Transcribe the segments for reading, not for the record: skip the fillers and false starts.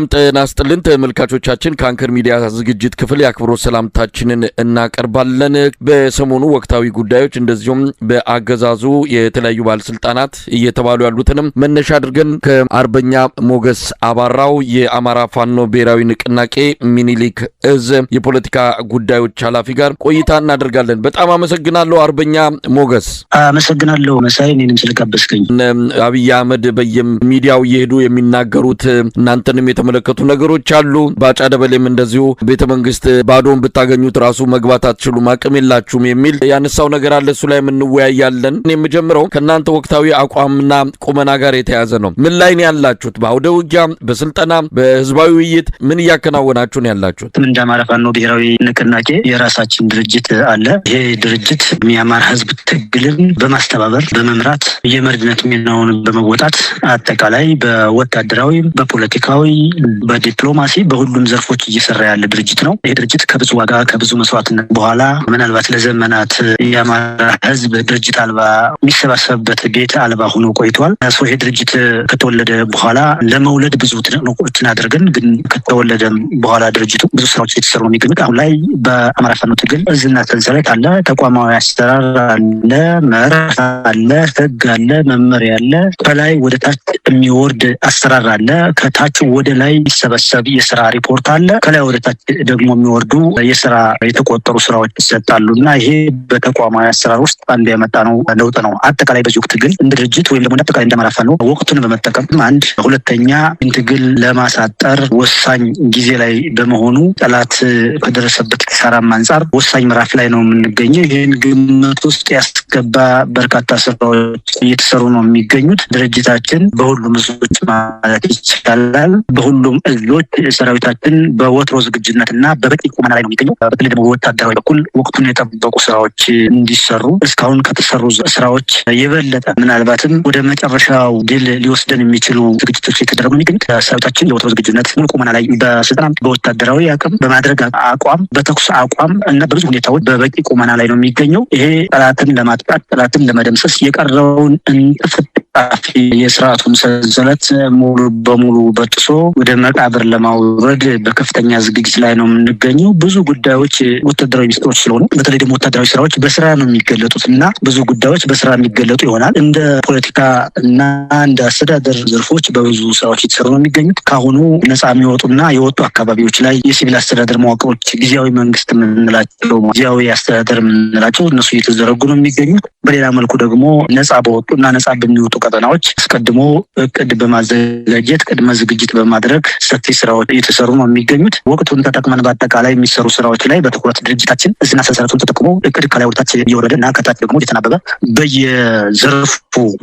ጤና ይስጥልን ተመልካቾቻችን ካንከር ሚዲያ ዝግጅት ክፍል ያክብሮት ሰላምታችንን እናቀርባለን። በሰሞኑ ወቅታዊ ጉዳዮች እንደዚሁም በአገዛዙ የተለያዩ ባለስልጣናት እየተባሉ ያሉትንም መነሻ አድርገን ከአርበኛ ሞገስ አባራው የአማራ ፋኖ ብሔራዊ ንቅናቄ ሚኒሊክ እዝ የፖለቲካ ጉዳዮች ኃላፊ ጋር ቆይታ እናደርጋለን። በጣም አመሰግናለሁ አርበኛ ሞገስ። አመሰግናለሁ መሳይ እኔንም ስለጋበዝከኝ። አብይ አህመድ በየሚዲያው እየሄዱ የሚናገሩት እናንተንም የተመለከቱ ነገሮች አሉ። ባጫ ደበሌም እንደዚሁ ቤተመንግስት ባዶን ብታገኙት ራሱ መግባት አትችሉም አቅም የላችሁም የሚል ያነሳው ነገር አለ። እሱ ላይ እንወያያለን። እኔ የምጀምረው ከናንተ ወቅታዊ አቋምና ቁመና ጋር የተያያዘ ነው። ምን ላይ ነው ያላችሁት? በአውደ ውጊያ፣ በስልጠና፣ በህዝባዊ ውይይት ምን እያከናወናችሁ ነው ያላችሁት? እንደ አማራ ፋኖ ብሔራዊ ንቅናቄ የራሳችን ድርጅት አለ። ይሄ ድርጅት የአማራ ህዝብ ትግልን በማስተባበር በመምራት የመሪነት ሚናውን በመወጣት አጠቃላይ በወታደራዊ በፖለቲካዊ በዲፕሎማሲ በሁሉም ዘርፎች እየሰራ ያለ ድርጅት ነው። ይህ ድርጅት ከብዙ ዋጋ ከብዙ መስዋዕትነት በኋላ ምናልባት ለዘመናት የአማራ ህዝብ ድርጅት አልባ የሚሰባሰብበት ቤት አልባ ሆኖ ቆይቷል። ይህ ድርጅት ከተወለደ በኋላ ለመውለድ ብዙ ትንቅንቆችን አድርገን ግን ከተወለደ በኋላ ድርጅቱ ብዙ ስራዎች የተሰሩ ነው የሚገኙት። አሁን ላይ በአማራ ፋኖ ትግል እዝና ሰንሰለት አለ፣ ተቋማዊ አሰራር አለ፣ መርህ አለ፣ ህግ አለ፣ መመሪያ አለ፣ ከላይ ወደ ታች የሚወርድ አሰራር አለ፣ ከታች ወደ ላይ ይሰበሰብ የስራ ሪፖርት አለ፣ ከላይ ወደ ታች ደግሞ የሚወርዱ የስራ የተቆጠሩ ስራዎች ይሰጣሉ እና ይሄ በተቋማዊ አሰራር ውስጥ አንድ ያመጣ ነው ለውጥ ነው። አጠቃላይ በዚህ ወቅት ትግል እንደ ድርጅት ወይም ደግሞ አጠቃላይ እንደ አማራ ፋኖ ወቅቱን በመጠቀም አንድ ሁለተኛ ትግል ለማሳጠር ወሳኝ ጊዜ ላይ በመሆኑ ጠላት ከደረሰበት ኪሳራም አንጻር ወሳኝ ምዕራፍ ላይ ነው የምንገኘው። ይህን ግምት ውስጥ ያስገባ በርካታ ስራዎች እየተሰሩ ነው የሚገኙት። ድርጅታችን በሁሉም እዞች ማለት ይቻላል በሁሉም እዞች ሰራዊታችን በወትሮ ዝግጁነትና በበቂ ቁመና ላይ ነው የሚገኘው። በተለይ ደግሞ በወታደራዊ በኩል ወቅቱን የጠበቁ ስራዎች እንዲሰሩ እስካሁን ከተሰሩ ስራዎች የበለጠ ምናልባትም ወደ መጨረሻው ድል ሊወስደን የሚችሉ ዝግጅቶች የተደረጉ የሚገኙት። ሰራዊታችን የወትሮ ዝግጁነት ሙሉ ቁመና ላይ በስልጠና በወታደራዊ አቅም በማድረግ አቋም በተኩስ አቋም እና በብዙ ሁኔታዎች በበቂ ቁመና ላይ ነው የሚገኘው። ይሄ ጠላትን ለማጥቃት ጠላትን ለመደምሰስ የቀረውን የስርዓቱን ሰንሰለት ሙሉ በሙሉ በጥሶ ወደ መቃብር ለማውረድ በከፍተኛ ዝግጅት ላይ ነው የምንገኘው። ብዙ ጉዳዮች ወታደራዊ ሚስጥሮች ስለሆኑ በተለይ ደግሞ ወታደራዊ ስራዎች በስራ ነው የሚገለጡት እና ብዙ ጉዳዮች በስራ የሚገለጡ ይሆናል። እንደ ፖለቲካ እና እንደ አስተዳደር ዘርፎች በብዙ ስራዎች የተሰሩ ነው የሚገኙት። ካሁኑ ነጻ የሚወጡና የወጡ አካባቢዎች ላይ የሲቪል አስተዳደር መዋቅሮች ጊዜያዊ መንግስት የምንላቸው ጊዜያዊ አስተዳደር የምንላቸው እነሱ እየተዘረጉ ነው የሚገኙት። በሌላ መልኩ ደግሞ ነጻ በወጡና ነጻ በሚወጡ ቀጠናዎች አስቀድሞ እቅድ በማዘጋጀት ቅድመ ዝግጅት በማድረግ ሰፊ ስራዎች እየተሰሩ ነው የሚገኙት። ወቅቱን ተጠቅመን በአጠቃላይ የሚሰሩ ስራዎች ላይ በትኩረት ድርጅታችን እዝና ሰንሰለቱን ተጠቅሞ እቅድ ከላይ ወደታች እየወረደ እና ከታች ደግሞ እየተናበበ በየዘርፉ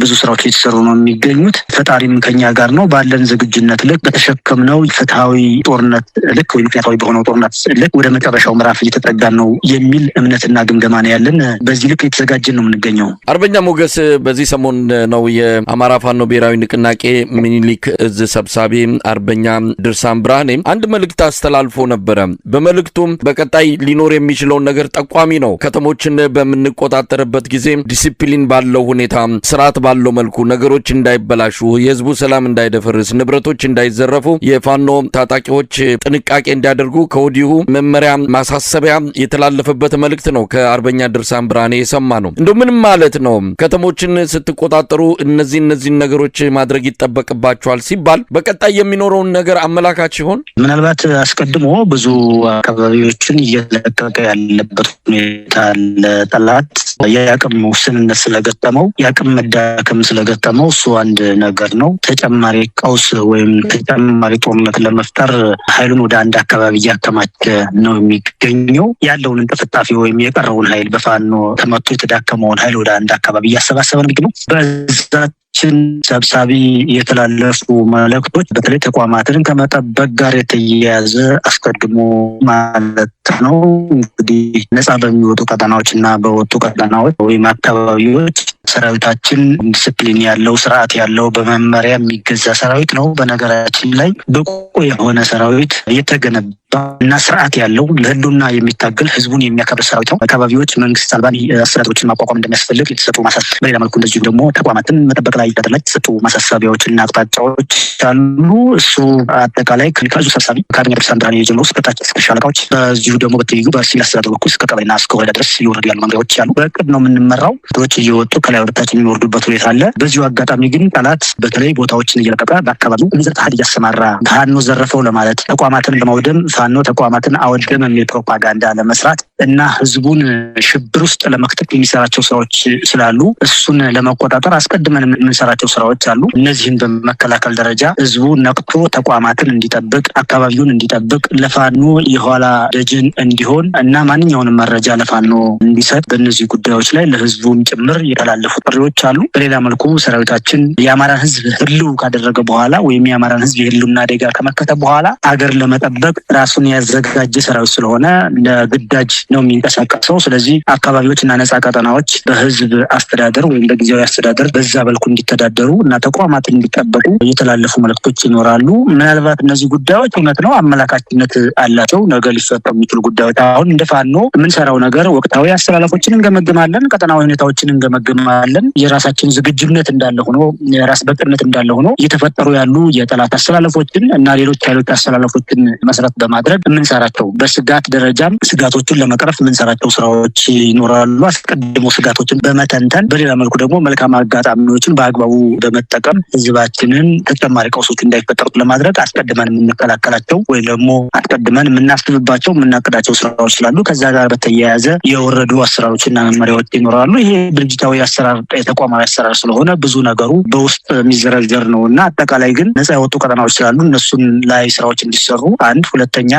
ብዙ ስራዎች እየተሰሩ ነው የሚገኙት። ፈጣሪም ከኛ ጋር ነው። ባለን ዝግጁነት ልክ በተሸከምነው ፍትሃዊ ጦርነት ልክ ወይ ምክንያታዊ በሆነው ጦርነት ልክ ወደ መጨረሻው ምዕራፍ እየተጠጋን ነው የሚል እምነትና ግምገማ ነው ያለን። በዚህ ልክ የተዘጋጀን ነው የምንገኘው። አርበኛ ሞገስ በዚህ ሰሞን ነው የአማራ ፋኖ ብሔራዊ ንቅናቄ ሚኒሊክ እዝ ሰብሳቢ አርበኛ ድርሳም ብርሃኔ አንድ መልእክት አስተላልፎ ነበረ። በመልእክቱም በቀጣይ ሊኖር የሚችለውን ነገር ጠቋሚ ነው። ከተሞችን በምንቆጣጠርበት ጊዜ ዲሲፕሊን ባለው ሁኔታ ስርዓት ባለው መልኩ ነገሮች እንዳይበላሹ፣ የህዝቡ ሰላም እንዳይደፈርስ፣ ንብረቶች እንዳይዘረፉ የፋኖ ታጣቂዎች ጥንቃቄ እንዲያደርጉ ከወዲሁ መመሪያ ማሳሰቢያ የተላለፈበት መልእክት ነው ከአርበኛ ድርሳም ብርሃኔ የሰማ ነው። እንደው ምን ማለት ነው? ከተሞችን ስትቆጣጠሩ እነዚህን ነገሮች ማድረግ ይጠበቅባቸዋል ሲባል በቀጣይ የሚኖረውን ነገር አመላካች ይሆን? ምናልባት አስቀድሞ ብዙ አካባቢዎችን እየለቀቀ ያለበት ሁኔታ አለ። ጠላት የአቅም ውስንነት ስለገጠመው የአቅም መዳከም ስለገጠመው እሱ አንድ ነገር ነው። ተጨማሪ ቀውስ ወይም ተጨማሪ ጦርነት ለመፍጠር ኃይሉን ወደ አንድ አካባቢ እያከማቸ ነው የሚገኘው። ያለውን እንጥፍጣፊ ወይም የቀረውን ኃይል በፋኖ ተመቶ የተዳከመውን ኃይል ወደ አንድ አካባቢ እያሰባሰበ ነው የሚገኘው። በዛችን ሰብሳቢ የተላለፉ መልእክቶች በተለይ ተቋማትን ከመጠበቅ ጋር የተያያዘ አስቀድሞ ማለት ነው እንግዲህ ነጻ በሚወጡ ቀጠናዎች እና በወጡ ቀጠናዎች ወይም አካባቢዎች ሰራዊታችን ዲሲፕሊን ያለው ስርዓት ያለው በመመሪያ የሚገዛ ሰራዊት ነው። በነገራችን ላይ ብቁ የሆነ ሰራዊት የተገነባ እና ስርዓት ያለው ለህልውና የሚታገል ህዝቡን የሚያከብር ሰራዊት ነው። አካባቢዎች መንግስት አልባ አስተዳደሮችን ማቋቋም እንደሚያስፈልግ የተሰጡ ማሳሰቢያ። በሌላ መልኩ እንደዚሁ ደግሞ ተቋማትን መጠበቅ ላይ ላይ የተሰጡ ማሳሰቢያዎችና አቅጣጫዎች አሉ። እሱ አጠቃላይ ከዙ ሰብሳቢ ካቢኔ ድርሳን ብርሃኔ ጀምሮ እስከታች እስከ ሻለቃዎች በዚሁ ደግሞ በትይዩ በሲቪል አስተዳደር በኩል እስከ ቀበሌና እስከ ወረዳ ድረስ እየወረዱ ያሉ መምሪያዎች አሉ። በእቅድ ነው የምንመራው። ቶች እየወጡ ከላይ ወደታች የሚወርዱበት ሁኔታ አለ። በዚሁ አጋጣሚ ግን ጠላት በተለይ ቦታዎችን እየለቀቀ በአካባቢው ንዝር ኃይል እያሰማራ ፋኖ ዘረፈው ለማለት ተቋማትን ለማውደም ፋኖ ተቋማትን አወደም የሚል ፕሮፓጋንዳ ለመስራት እና ህዝቡን ሽብር ውስጥ ለመክተት የሚሰራቸው ስራዎች ስላሉ እሱን ለመቆጣጠር አስቀድመን የምንሰራቸው ስራዎች አሉ። እነዚህን በመከላከል ደረጃ ህዝቡ ነቅቶ ተቋማትን እንዲጠብቅ፣ አካባቢውን እንዲጠብቅ፣ ለፋኖ የኋላ ደጅን እንዲሆን እና ማንኛውንም መረጃ ለፋኖ እንዲሰጥ በእነዚህ ጉዳዮች ላይ ለህዝቡም ጭምር የተላለፉ ጥሪዎች አሉ። በሌላ መልኩ ሰራዊታችን የአማራን ህዝብ ህልው ካደረገ በኋላ ወይም የአማራን ህዝብ የህልውና አደጋ ከመከተ በኋላ አገር ለመጠበቅ ራሱን ያዘጋጀ ሰራዊት ስለሆነ ለግዳጅ ነው የሚንቀሳቀሰው። ስለዚህ አካባቢዎችና ነጻ ቀጠናዎች በህዝብ አስተዳደር ወይም በጊዜያዊ አስተዳደር በዛ በልኩ እንዲተዳደሩ እና ተቋማትን እንዲጠበቁ የተላለፉ መልእክቶች ይኖራሉ። ምናልባት እነዚህ ጉዳዮች እውነት ነው አመላካችነት አላቸው፣ ነገ ሊፈጠሩ የሚችሉ ጉዳዮች። አሁን እንደ ፋኖ የምንሰራው ነገር ወቅታዊ አስተላለፎችን እንገመግማለን፣ ቀጠናዊ ሁኔታዎችን እንገመግማለን። የራሳችን ዝግጁነት እንዳለ ሆኖ የራስ በቅነት እንዳለ ሆኖ እየተፈጠሩ ያሉ የጠላት አስተላለፎችን እና ሌሎች ኃይሎች አስተላለፎችን መሰረት በማድረግ የምንሰራቸው በስጋት ደረጃም ስጋቶችን ለመቅረፍ የምንሰራቸው ስራዎች ይኖራሉ። አስቀድሞ ስጋቶችን በመተንተን በሌላ መልኩ ደግሞ መልካም አጋጣሚዎችን በአግባቡ በመጠቀም ህዝባችንን ተጨማሪ ቀውሶች እንዳይፈጠሩ ለማድረግ አስቀድመን የምንከላከላቸው ወይም ደግሞ አስቀድመን የምናስብባቸው የምናቅዳቸው ስራዎች ስላሉ ከዛ ጋር በተያያዘ የወረዱ አሰራሮችና መመሪያዎች ይኖራሉ። ይሄ ድርጅታዊ አሰራር የተቋማዊ አሰራር ስለሆነ ብዙ ነገሩ በውስጥ የሚዘረዘር ነው እና አጠቃላይ ግን ነጻ የወጡ ቀጠናዎች ስላሉ እነሱን ላይ ስራዎች እንዲሰሩ አንድ፣ ሁለተኛ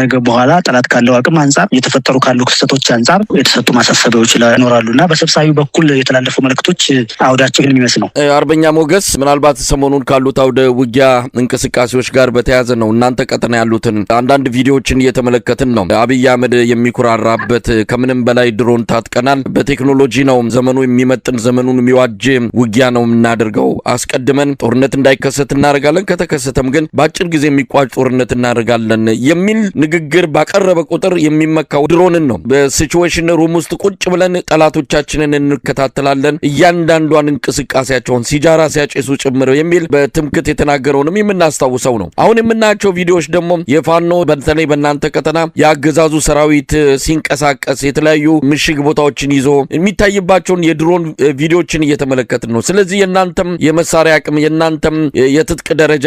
ነገ በኋላ ጠላት ካለው አቅም አንጻር የተፈጠሩ ካሉ ክስተቶች አንጻር የተሰጡ ማሳሰቢያዎች ይኖራሉ እና በሰብሳቢ በኩል የተላለፉ መልእክቶች አውዳቸው ይህን የሚመስል ነው። አርበኛ ሞገስ፣ ምናልባት ሰሞኑን ካሉት አውደ ውጊያ እንቅስቃሴዎች ጋር በተያያዘ ነው እናንተ ቀጠና ያሉትን አንዳንድ ቪዲዮዎችን እየተመለከትን ነው። አብይ አህመድ የሚኩራራበት ከምንም በላይ ድሮን ታጥቀናል፣ በቴክኖሎጂ ነው ዘመኑ የሚመጥን ዘመኑን የሚዋጅ ውጊያ ነው የምናደርገው፣ አስቀድመን ጦርነት እንዳይከሰት እናደርጋለን፣ ከተከሰተም ግን በአጭር ጊዜ የሚቋጭ ጦርነት እናደርጋለን የሚል ንግግር ባቀረበ ቁጥር የሚመካው ድሮንን ነው። በሲቹዌሽን ሩም ውስጥ ቁጭ ብለን ጠላቶቻችንን እንከታተላለን፣ እያንዳንዷን እንቅስቃሴያቸውን ሲጃራ ሲያጨሱ ጭምር የሚል በትምክት የተናገረውንም የምናስታውሰው ነው። አሁን የምናያቸው ቪዲዮዎች ደግሞ የፋኖ በተለይ በእናንተ ቀጠና የአገዛዙ ሰራዊት ሲንቀሳቀስ የተለያዩ ምሽግ ቦታዎችን ይዞ የሚታይባቸውን የድሮን ቪዲዮዎችን እየተመለከትን ነው። ስለዚህ የእናንተም የመሳሪያ አቅም የእናንተም የትጥቅ ደረጃ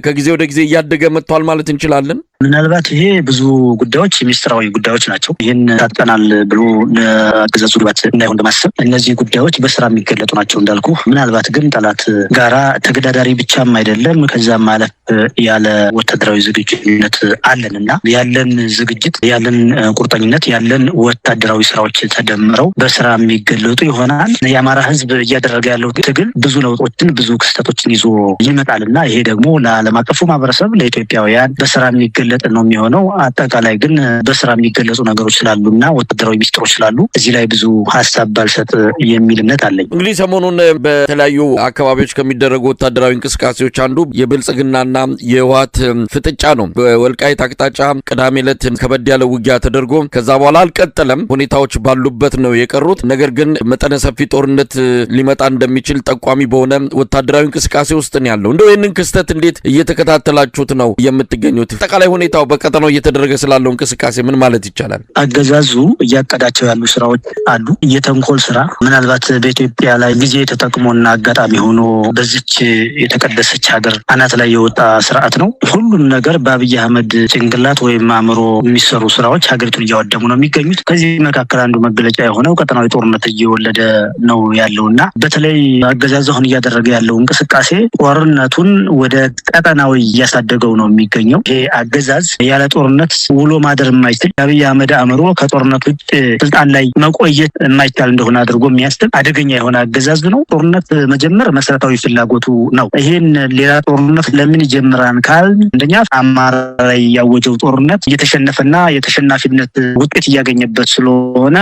ከጊዜ ወደ ጊዜ እያደገ መጥቷል ማለት እንችላለን። ምናልባት ይሄ ብዙ ጉዳዮች ሚስጥራዊ ጉዳዮች ናቸው። ይህን ታጥቀናል ብሎ ለአገዛዙ ግባት እንዳይሆን በማሰብ እነዚህ ጉዳዮች በስራ የሚገለጡ ናቸው እንዳልኩ። ምናልባት ግን ጠላት ጋራ ተገዳዳሪ ብቻም አይደለም ከዛም ማለፍ ያለ ወታደራዊ ዝግጁነት አለን እና ያለን ዝግጅት ያለን ቁርጠኝነት ያለን ወታደራዊ ስራዎች ተደምረው በስራ የሚገለጡ ይሆናል። የአማራ ህዝብ እያደረገ ያለው ትግል ብዙ ለውጦችን ብዙ ክስተቶችን ይዞ ይመጣልና ይሄ ደግሞ ለዓለም አቀፉ ማህበረሰብ ለኢትዮጵያውያን በስራ የሚገለጥ ነው የሚሆነው። አጠቃላይ ግን በስራ የሚገለጹ ነገሮች ስላሉና ወታደራዊ ሚስጥሮች ስላሉ እዚህ ላይ ብዙ ሀሳብ ባልሰጥ የሚል እምነት አለኝ። እንግዲህ ሰሞኑን በተለያዩ አካባቢዎች ከሚደረጉ ወታደራዊ እንቅስቃሴዎች አንዱ የብልጽግናና የህወሓት ፍጥጫ ነው። በወልቃይት አቅጣጫ ቅዳሜ ዕለት ከበድ ያለ ውጊያ ተደርጎ ከዛ በኋላ አልቀጠለም። ሁኔታዎች ባሉበት ነው የቀሩት። ነገር ግን መጠነ ሰፊ ጦርነት ሊመጣ እንደሚችል ጠቋሚ በሆነ ወታደራዊ እንቅስቃሴ ውስጥ ነው ያለው። እንደው ይህንን ክስተት እንዴት እየተከታተላችሁት ነው የምትገኙት? አጠቃላይ ሁኔታው በቀጠናው እየተደረገ ስላለው እንቅስቃሴ ምን ማለት ይቻላል? አገዛዙ እያቀዳቸው ያሉ ስራዎች አሉ። የተንኮል ስራ ምናልባት በኢትዮጵያ ላይ ጊዜ ተጠቅሞና አጋጣሚ ሆኖ በዚች የተቀደሰች ሀገር አናት ላይ የወጣ ስርዓት ነው። ሁሉም ነገር በአብይ አህመድ ጭንቅላት ወይም አእምሮ የሚሰሩ ስራዎች ሀገሪቱን እያወደሙ ነው የሚገኙት። ከዚህ መካከል አንዱ መገለጫ የሆነው ቀጠናዊ ጦርነት እየወለደ ነው ያለውና በተለይ አገዛዙ አሁን እያደረገ ያለው እንቅስቃሴ ጦርነቱን ወደ ቀጠናዊ እያሳደገው ነው የሚገኘው። ይሄ አገዛዝ ያለ ጦርነት ውሎ ማደር የማይችል የአብይ አህመድ አእምሮ ከጦርነት ውጭ ስልጣን ላይ መቆየት የማይቻል እንደሆነ አድርጎ የሚያስብ አደገኛ የሆነ አገዛዝ ነው። ጦርነት መጀመር መሰረታዊ ፍላጎቱ ነው። ይሄን ሌላ ጦርነት ለምን ይጀምራን ካል አንደኛ አማራ ላይ ያወጀው ጦርነት እየተሸነፈና የተሸናፊነት ውጤት እያገኘበት ስለሆነ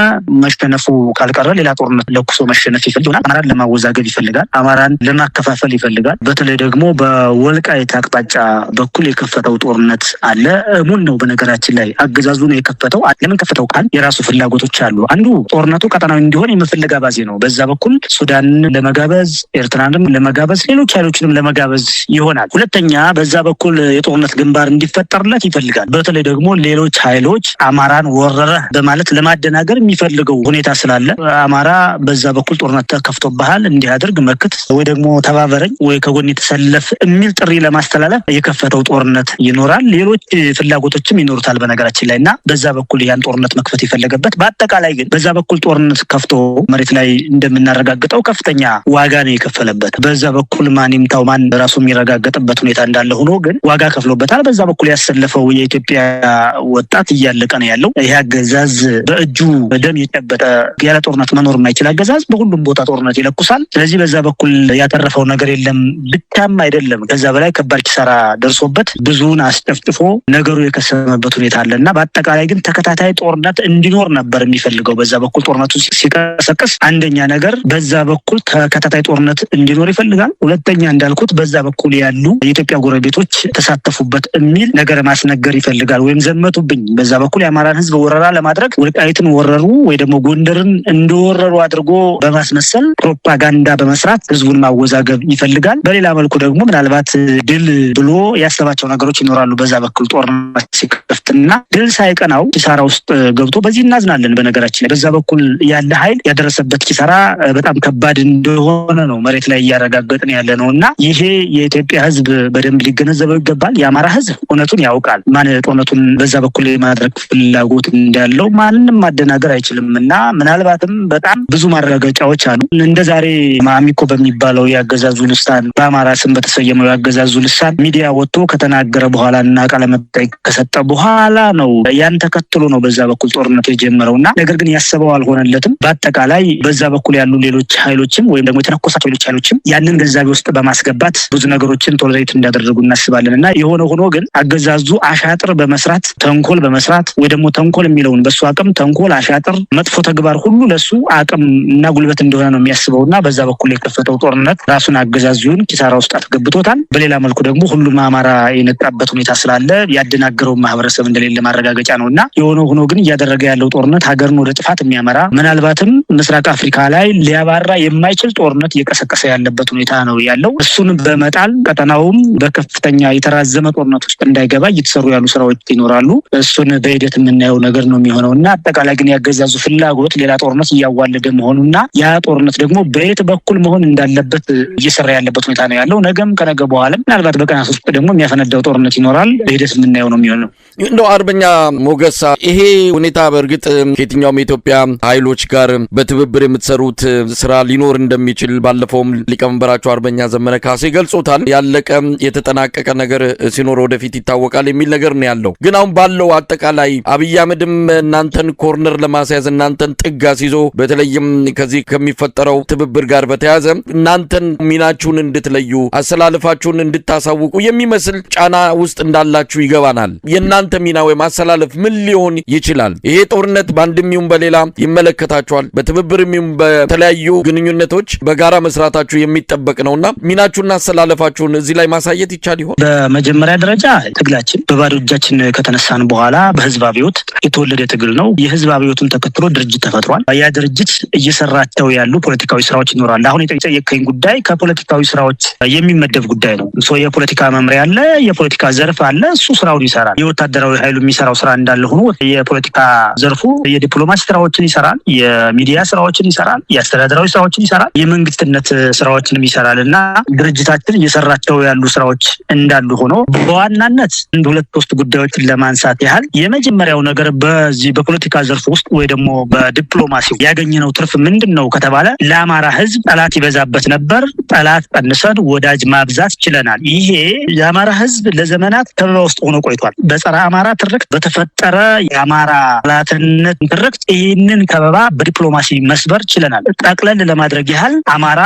መሸነፉ ካልቀረ ሌላ ጦርነት ለኩሶ መሸነፍ ይፈልጋል። አማራን ለማወዛገብ ይፈልጋል። አማራን ለማከፋፈል ይፈልጋል። በተለይ ደግሞ በወልቃይት አቅጣጫ በኩል የከፈተው ጦርነት አለ። ሙን ነው በነገራችን ላይ አገዛዙ ነው የከፈተው። ለምን ከፈተው ቃል የራሱ ፍላጎቶች አሉ። አንዱ ጦርነቱ ቀጠናዊ እንዲሆን የመፈለግ አባዜ ነው። በዛ በኩል ሱዳንን ለመጋበዝ፣ ኤርትራንም ለመጋበዝ፣ ሌሎች ኃይሎችንም ለመጋበዝ ይሆናል። ሁለተኛ በዛ በኩል የጦርነት ግንባር እንዲፈጠርለት ይፈልጋል። በተለይ ደግሞ ሌሎች ኃይሎች አማራን ወረረ በማለት ለማደናገር የሚፈልገው ሁኔታ ስላለ አማራ በዛ በኩል ጦርነት ተከፍቶብሃል እንዲያደርግ መክት ወይ ደግሞ ተባበረኝ ወይ ከጎን የተሰለፍ የሚል ጥሪ ለማስተላለፍ የከፈተው ጦርነት ይኖራል። ሌሎች ፍላጎቶችም ይኖሩታል በነገራችን ላይ እና በዛ በኩል ያን ጦርነት መክፈት የፈለገበት። በአጠቃላይ ግን በዛ በኩል ጦርነት ከፍቶ መሬት ላይ እንደምናረጋግጠው ከፍተኛ ዋጋ ነው የከፈለበት። በዛ በኩል ማን ይምታው ማን ራሱ የሚረጋገጥበት ሁኔታ እንዳለ ሆኖ ግን ዋጋ ከፍሎበታል። በዛ በኩል ያሰለፈው የኢትዮጵያ ወጣት እያለቀ ነው ያለው። ይሄ አገዛዝ በእጁ ደም የጨበጠ ያለ ጦርነት መኖር የማይችል አገዛዝ በሁሉም ቦታ ጦርነት ይለኩሳል። ስለዚህ በዛ በኩል ያተረፈው ነገር የለም ብቻም አይደለም፣ ከዛ በላይ ከባድ ኪሳራ ደርሶበት ብዙውን አስጨፍጭፎ ነገሩ የከሰመበት ሁኔታ አለ እና በአጠቃላይ ግን ተከታታይ ጦርነት እንዲኖር ነበር የሚፈልገው። በዛ በኩል ጦርነቱ ሲቀሰቅስ አንደኛ ነገር በዛ በኩል ተከታታይ ጦርነት እንዲኖር ይፈልጋል። ሁለተኛ እንዳልኩት በዛ በኩል ያሉ የኢትዮጵያ ጎረቤቶች ተሳተፉበት የሚል ነገር ማስነገር ይፈልጋል። ወይም ዘመቱብኝ በዛ በኩል የአማራን ሕዝብ ወረራ ለማድረግ ወልቃይትን ወረሩ ወይ ደግሞ ጎንደርን እንደወረሩ አድርጎ በማስመሰል ፕሮፓጋንዳ በመስራት ሕዝቡን ማወዛገብ ይፈልጋል። በሌላ መልኩ ደግሞ ምናልባት ድል ብሎ ያሰባቸው ነገሮች ይኖራሉ። በዛ በኩል ጦርነት ሲከፍትና ድል ሳይቀናው ኪሳራ ውስጥ ገብቶ በዚህ እናዝናለን። በነገራችን ላይ በዛ በኩል ያለ ኃይል ያደረሰበት ኪሳራ በጣም ከባድ እንደሆነ ነው መሬት ላይ እያረጋገጥን ያለ ነው እና ይሄ የኢትዮጵያ ሕዝብ በደንብ ሊገነዘበው ይገባል። የአማራ ሕዝብ እውነቱን ያውቃል። ማን ጦርነቱን በዛ በኩል የማድረግ ፍላጎት እንዳለው ማንንም ማደናገር አይችልም እና ምናልባትም በጣም ብዙ ማረጋገጫዎች አሉ። እንደ ዛሬ አሚኮ በሚባለው ያገዛዙ ልሳን በአማራ ስም በተሰየመው ያገዛዙ ልሳን ሚዲያ ወጥቶ ከተናገረ በኋላ እና ቃለ መጠይቅ ከሰጠ በኋላ ነው ያን ተከትሎ ነው በዛ በኩል ጦርነቱ የጀመረውና ነገር ግን ያሰበው አልሆነለትም። በአጠቃላይ በዛ በኩል ያሉ ሌሎች ኃይሎችም ወይም ደግሞ የተነኮሳቸው ሌሎች ኃይሎችም ያንን ግንዛቤ ውስጥ በማስገባት ብዙ ነገሮችን ቶለሬት እንዳደረጉ እናስባለን እና የሆነ ሆኖ ግን አገዛዙ አሻጥር በመስራት ተንኮል በመስራት ወይ ደግሞ ተንኮል የሚለውን በሱ አቅም ተንኮል፣ አሻጥር፣ መጥፎ ተግባር ሁሉ ለሱ አቅም እና ጉልበት እንደሆነ ነው የሚያስበውና በዛ በኩል የከፈተው ጦርነት ራሱን አገዛዙን ኪሳራ ውስጥ አስገብቶታል። በሌላ መልኩ ደግሞ ሁሉም አማራ የነቃበት ሁኔታ ስላለ ያደናገረው ማህበረሰብ እንደሌለ ማረጋገጫ ነውና የሆነ ሆኖ ግን እያደረገ ያለው ጦርነት ሀገርን ወደ ጥፋት የሚያመራ ምናልባትም ምስራቅ አፍሪካ ላይ ሊያባራ የማይችል ጦርነት እየቀሰቀሰ ያለበት ሁኔታ ነው ያለው። እሱን በመጣል ቀጠናውም በከፍተኛ የተራዘመ ጦርነት ውስጥ እንዳይገባ እየተሰሩ ያሉ ስራዎች ይኖራሉ። እሱን በሂደት የምናየው ነገር ነው የሚሆነውና አጠቃላይ ግን ያገዛዙ ፍላጎት ሌላ ጦርነት እያዋለደ መሆኑና ያ ጦርነት ደግሞ በየት በኩል መሆን እንዳለበት እየሰራ ያለበት ሁኔታ ነው ያለው። ነገም ከነገ በኋላ ምናልባት በቀናት ውስጥ ደግሞ የሚያፈነዳው ጦርነት ይኖራል። በሂደት የምናየው ነው የሚሆነው። እንደው አርበኛ ሞገሳ ይሄ ሁኔታ በእርግጥ ከየትኛውም የኢትዮጵያ ኃይሎች ጋር በትብብር የምትሰሩት ስራ ሊኖር እንደሚችል ባለፈውም ሊቀመንበራቸው አርበኛ ዘመነ ካሴ ገልጾታል። ያለቀ የተጠናቀቀ ነገር ሲኖር ወደፊት ይታወቃል የሚል ነገር ነው ያለው። ግን አሁን ባለው አጠቃላይ አብይ አህመድም እናንተን ኮርነር ለማስያዝ እናንተን ጥግ አስይዞ በተለይም ከዚህ ከሚፈጠረው ትብብር ጋር በተያያዘ እናንተን ሚናችሁን እንድትለዩ አሰላለፋችሁን እንድታሳውቁ የሚመስል ጫና ውስጥ እንዳላችሁ ይገባናል። የእናንተ ሚና ወይም አሰላለፍ ምን ሊሆን ይችላል? ይሄ ጦርነት በአንድም ይሁን በሌላ ይመለከታችኋል። በትብብርም ይሁን በተለያዩ ግንኙነቶች በጋራ መስራታችሁ የሚጠበቅ ነውና ሚናችሁና አሰላለፋችሁን እዚህ ላይ ማሳየት ይቻል ይሆን? በመጀመሪያ ደረጃ ትግላችን በባዶ እጃችን ከተነሳን በኋላ በህዝብ አብዮት የተወለደ ትግል ነው። የህዝብ አብዮቱን ተከትሎ ድርጅት ተፈጥሯል። ያ ድርጅት እየሰራቸው ያሉ ፖለቲካዊ ስራዎች ይኖራል። አሁን የጠየቀኝ ጉዳይ ከፖለቲካዊ ስራዎች የሚመደብ ጉዳይ ነው። የፖለቲካ መምሪያ አለ፣ የፖለቲካ ዘርፍ አለ። እሱ ስራውን ይሰራል። የወታደራዊ ኃይሉ የሚሰራው ስራ እንዳለ ሆኖ የፖለቲካ ዘርፉ የዲፕሎማሲ ስራዎችን ይሰራል፣ የሚዲያ ስራዎችን ይሰራል፣ የአስተዳደራዊ ስራዎችን ይሰራል፣ የመንግስትነት ስራዎችንም ይሰራል እና ድርጅታችን እየሰራቸው ያሉ ስራዎች እንዳሉ ሆኖ በዋናነት እንደ ሁለት ሶስት ጉዳዮችን ለማንሳት ያህል የመጀመሪያው ነገር በዚህ በፖለቲካ ዘርፍ ውስጥ ወይ ደግሞ በዲፕሎማሲው ያገኘነው ትርፍ ምንድን ነው ከተባለ ለአማራ ህዝብ ጠላት ይበዛበት ነበር። ጠላት ቀንሰን ወዳጅ ማብዛት ችለናል። ይሄ የአማራ ህዝብ ለዘመናት ከበባ ውስጥ ሆኖ ቆይቷል። በጸረ አማራ ትርክት በተፈጠረ የአማራ ጠላትነት ትርክት ይህንን ከበባ በዲፕሎማሲ መስበር ችለናል። ጠቅለል ለማድረግ ያህል አማራ